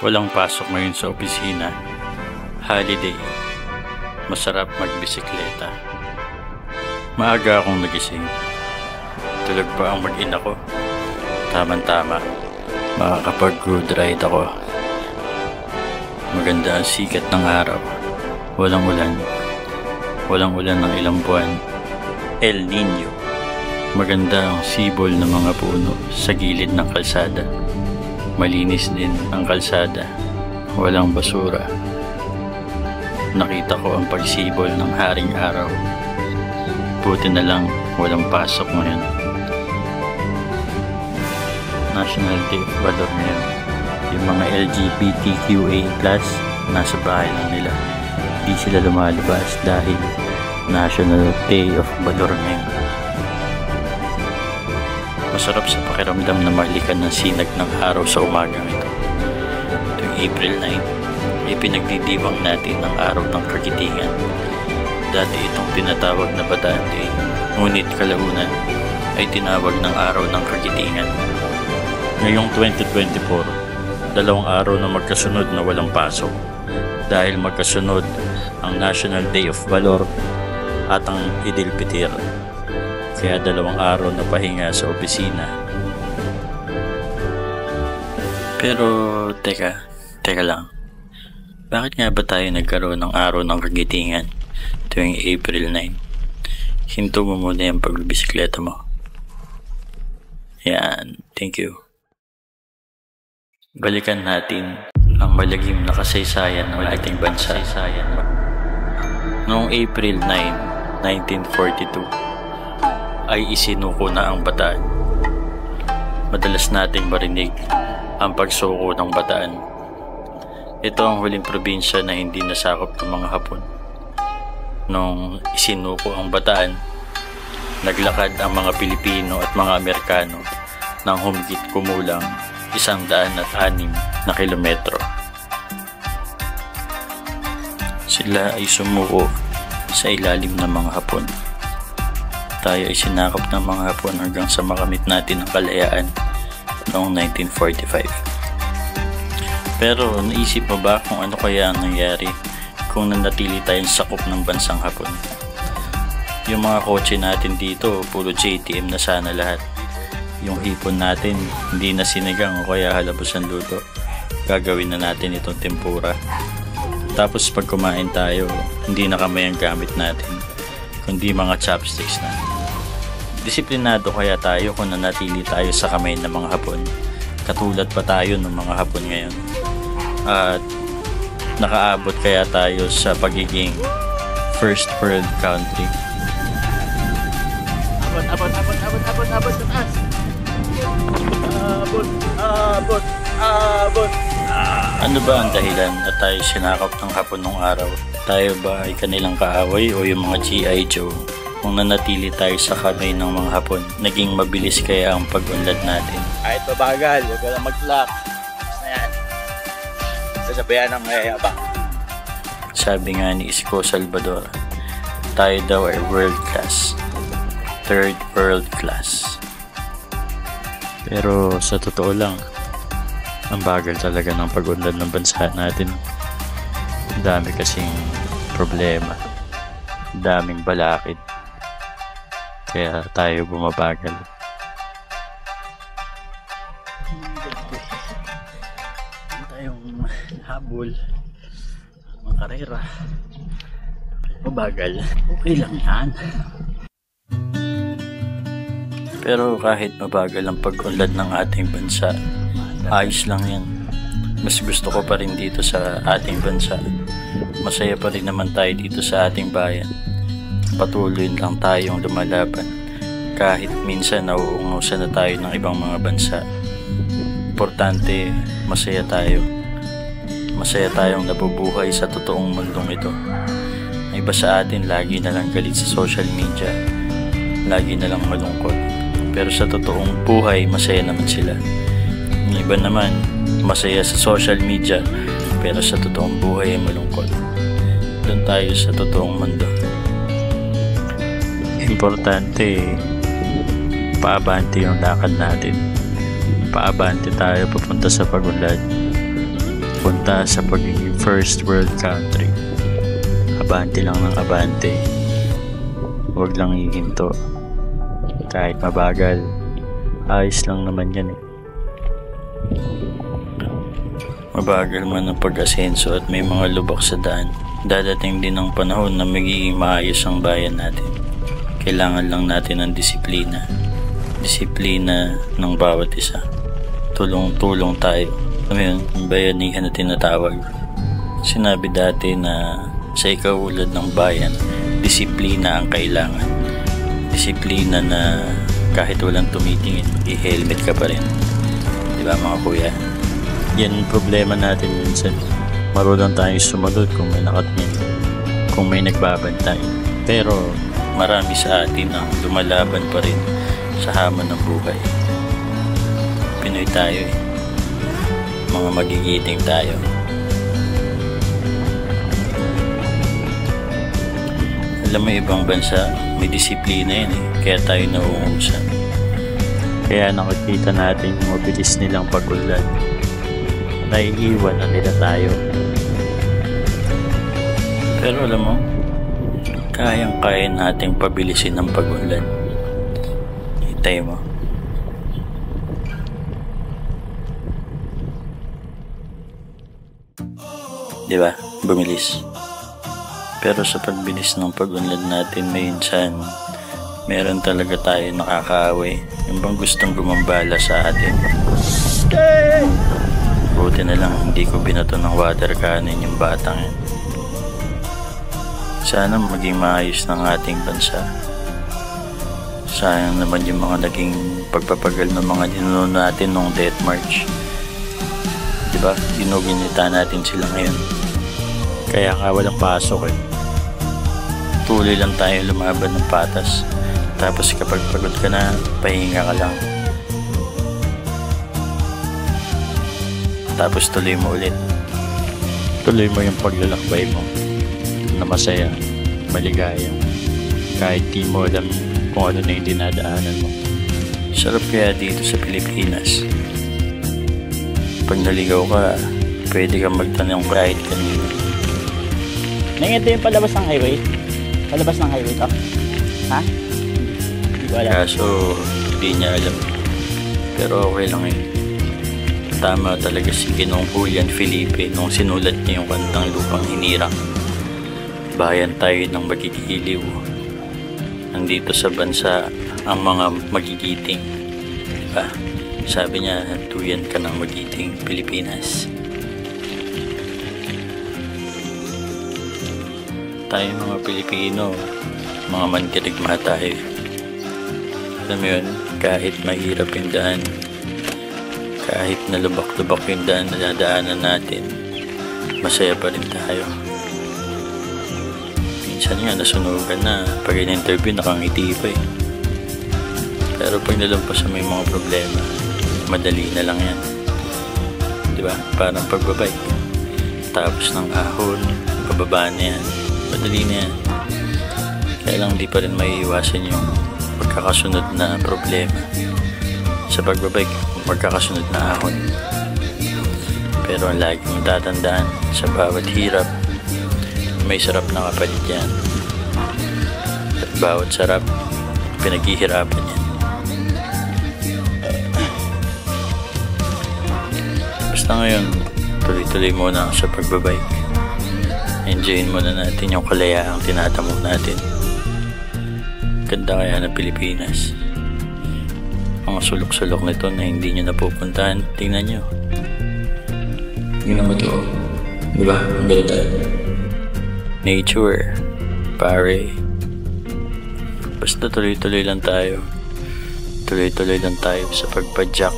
Walang pasok ngayon sa opisina. Holiday. Masarap magbisikleta. Maaga akong nagising. Tulog pa ang mag-ina ko. Tama-tama. Makakapag-good ride ako. Maganda ang sikat ng araw. Walang ulan. Walang ulan ng ilang buwan. El Nino. Maganda ang sibol ng mga puno sa gilid ng kalsada. Malinis din ang kalsada. Walang basura. Nakita ko ang pagsibol ng haring araw. Buti na lang walang pasok ngayon. National Day of Valor ngayon. Yung mga LGBTQA+ nasa bahay lang nila. Hindi sila lumalabas dahil National Day of Valor ngayon. Masarap sa pakiramdam na mahalikan ng sinag ng araw sa umagang ito. Tuwing April 9, ipinagdidiwang natin ang araw ng kagitingan. Dati itong tinatawag na Bataan Day, ngunit kalaunan ay tinawag ng araw ng kagitingan. Ngayong 2024, 2 araw na magkasunod na walang pasok dahil magkasunod ang National Day of Valor at ang Idil Pitir. Kaya 2 araw na pahinga sa opisina. Pero teka lang. Bakit nga ba tayo nagkaroon ng araw ng kagitingan tuwing April 9? Hinto mo muna yung pagbibisikleta mo. Yan, thank you. Balikan natin ang malagim na kasaysayan ng ating bansa. Noong April 9, 1942, ay isinuko na ang Bataan. Madalas nating marinig ang pagsuko ng Bataan. Ito ang huling probinsya na hindi nasakop ng mga Hapon. Nung isinuko ang Bataan, naglakad ang mga Pilipino at mga Amerikano ng humigit kumulang 106 na kilometro. Sila ay sumuko sa ilalim ng mga Hapon. Tayo ay sinakop ng mga Hapon hanggang sa makamit natin ang kalayaan noong 1945. Pero naisip mo ba kung ano kaya ang nangyari kung nanatili tayong sakop ng bansang Hapon? Yung mga kotse natin dito, puro JTM na sana lahat. Yung hipon natin, hindi na sinigang o kaya halabos ang luto. Gagawin na natin itong tempura. Tapos pag kumain tayo, hindi na kamay ang gamit natin, kundi mga chopsticks na. Disiplinado kaya tayo kung nanatili tayo sa kamay ng mga Hapon. Katulad pa tayo ng mga Hapon ngayon. At nakaabot kaya tayo sa pagiging first world country. Abot sa taas. Abot. Ano ba ang dahilan na tayo sinakop ng Hapon nung araw? Tayo ba ay kanilang kaaway o yung mga G.I. Joe? Kung nanatili tayo sa kamay ng mga Hapon, naging mabilis kaya ang pag-unlad natin. Kahit mabagal, huwag ka lang mag-lock. Basta na yan. Sasabayan ang mayayabang. Sabi nga ni Isko Salvador, tayo daw ay world class. Third world class. Pero sa totoo lang, ang bagal talaga ng pag-unlad ng bansa natin. Dami kasing problema. Daming balakid. Kaya tayo bumabagal. Tayong habol, mga karera. Mabagal. Okay lang yan. Pero kahit mabagal ang pag-unlad ng ating bansa, ayos lang yan. Mas gusto ko pa rin dito sa ating bansa. Masaya pa rin naman tayo dito sa ating bayan. Patuloy lang tayong lumalaban kahit minsan nauungusan na tayo ng ibang mga bansa. Importante, masaya tayo. Masaya tayong nabubuhay sa totoong mundong ito. Ang iba sa atin lagi na lang galit sa social media. Lagi na lang malungkot. Pero sa totoong buhay, masaya naman sila. Ang iba naman, masaya sa social media, pero sa totoong buhay ay malungkot. Doon tayo sa totoong mundo. Importante, paabante yung lakad natin. Paabante tayo papunta sa pag-unlad. punta sa pagiging first world country. Abante lang ng abante. Huwag lang hihinto. Kahit mabagal, ayos lang naman yan eh. Mabagal man ang pag-asenso at may mga lubak sa daan, dadating din ang panahon na magiging maayos ang bayan natin. Kailangan lang natin ng disiplina. Disiplina ng bawat isa. Tulong-tulong tayo. Ngayon, ang bayanihan na tinatawag. Sinabi dati na sa ikaulad ng bayan, disiplina ang kailangan. Disiplina na kahit walang tumitingin, i-helmet ka pa rin. Diba mga kuya? Yan ang problema natin minsan. Marunong tayong sumunod kung may nakatingin, kung may nagbabantay. Pero marami sa atin ang lumalaban pa rin sa hamon ng buhay. Pinoy tayo eh. Mga magigiting tayo. Alam mo, ibang bansa may disiplina yan eh. Kaya tayo nauungusap. Kaya nakikita natin yung mabilis nilang pag-unlad. Naiiwan na nila tayo. Pero alam mo, kayang-kaya nating pabilisin ang pag-unlad. Hitay mo. Diba? Bumilis. Pero sa pagbilis ng pag-unlad natin, minsan meron talaga tayo nakakaaway. Yung bang gustong gumambala sa atin. Buti na lang hindi ko binato ng water cannon yung batang yan. Sana maging maayos ng ating bansa. Sayang naman yung mga naging pagpapagal ng mga dinuno natin nung Death March. Diba? Ginuginita natin sila ngayon. Kaya nga walang pasok eh. Tuloy lang tayo lumaban ng patas. Tapos kapag pagod ka na, pahinga ka lang. Tapos tuloy mo ulit. Tuloy mo yung paglalakbay mo na masaya, maligaya. Kahit di mo alam kung ano na yung dinadaanan mo. Sarap kaya dito sa Pilipinas. Pag naligaw ka, pwede kang magtanong kahit kanino. Nang ito yung palabas ng highway? Palabas ng highway to? Ha? Hindi ko alam. Kaso, hindi niya alam. Pero okay lang yun. Tama talaga si Ginoong Julian Felipe nung sinulat niya yung kantang Lupang Hinirang. Bayan tayo ng magigiliw. Nandito sa bansa ang mga magigiting. Diba? Sabi niya, tuyan ka ng magigiting Pilipinas. Tayo mga Pilipino, mga mandirigma tayo. Alam mo yun, kahit mahirap yung daan, kahit nalubak-lubak yung daan na dadaanan natin, masaya pa rin tayo. Minsan nga nasunugan na pag in-interview nakangiti pa eh. Pero pag nalampas sa may mga problema, madali na lang yan. Diba? Parang pagbabike. Tapos ng ahon, pababa na yan. Madali na yan. Kaya lang di pa rin maiiwasan yung pagkakasunod na problema. Sa pagbabike, magkakasunod na ahon. Pero ang lagi mong tatandaan, sa bawat hirap, may sarap na kapalit yan. At bawat sarap, pinaghihirapan yan. Basta ngayon, tuloy-tuloy muna sa pagbabike. Enjoyin muna natin yung kalayaang tinatamo natin. Ganda kaya ng Pilipinas. Mga sulok-sulok nito na hindi nyo napupuntahan, tingnan nyo. Tingnan mo to. Diba? Ang ganda. Nature. Pare. Basta tuloy-tuloy lang tayo. Tuloy-tuloy lang tayo sa pagpadyak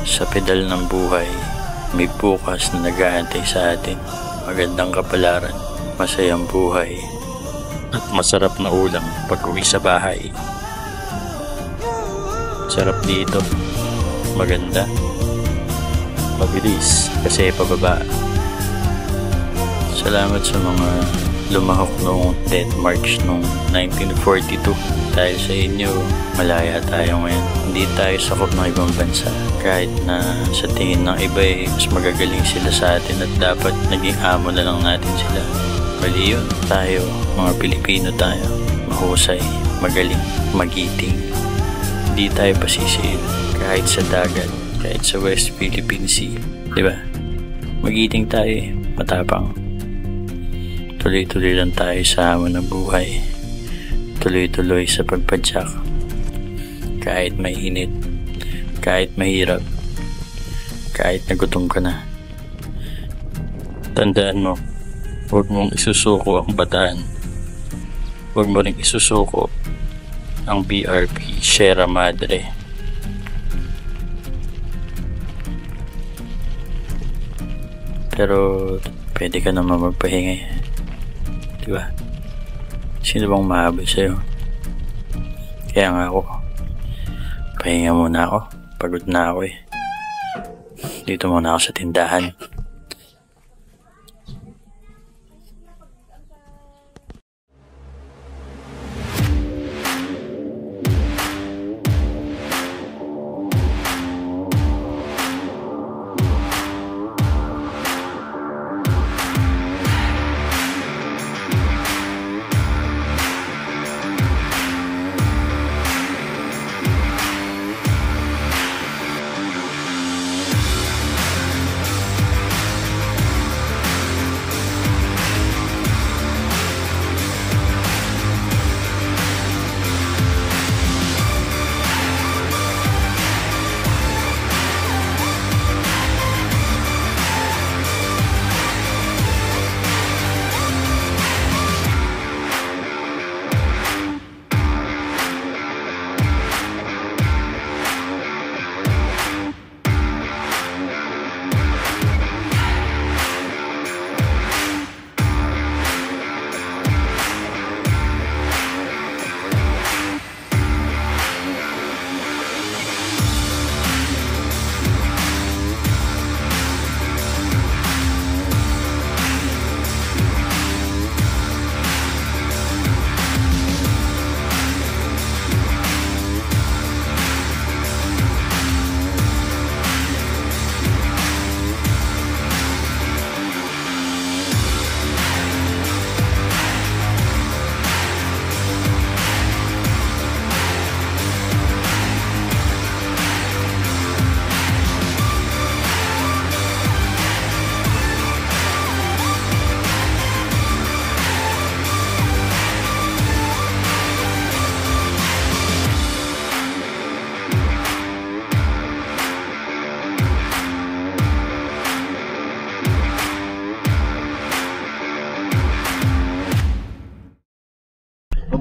sa pedal ng buhay. May bukas na nag-aantay sa atin. Magandang kapalaran. Masayang buhay. At masarap na ulam pag uwi sa bahay. Sarap dito. Maganda. Mabilis kasi pababa. Salamat sa mga lumahok noong death march noong 1942. Dahil sa inyo, malaya tayo ngayon. Hindi tayo sakop ng ibang bansa. Kahit na sa tingin ng iba mas magagaling sila sa atin at dapat naging amo na lang natin sila. Mali yun. Tayo, mga Pilipino tayo. Mahusay, magaling, magiting. Hindi tayo pasisiil. Kahit sa dagat, kahit sa West Philippine Sea. Diba? Magiting tayo matapang. Tuloy-tuloy lang tayo sa hamon ng buhay. Tuloy-tuloy sa pagpadyak. Kahit mainit, kahit mahirap, kahit nagutom ka na. Tandaan mo, huwag mong isusuko ang bataan. Huwag mo rin isusuko ang BRP Sierra Madre. Pero pwede ka naman magpahinga. Diba? Sino bang mahabol sa'yo? Kaya nga ako, pahinga muna ako. Pagod na ako eh. Dito muna ako sa tindahan.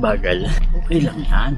Bagal. Okay lang yan.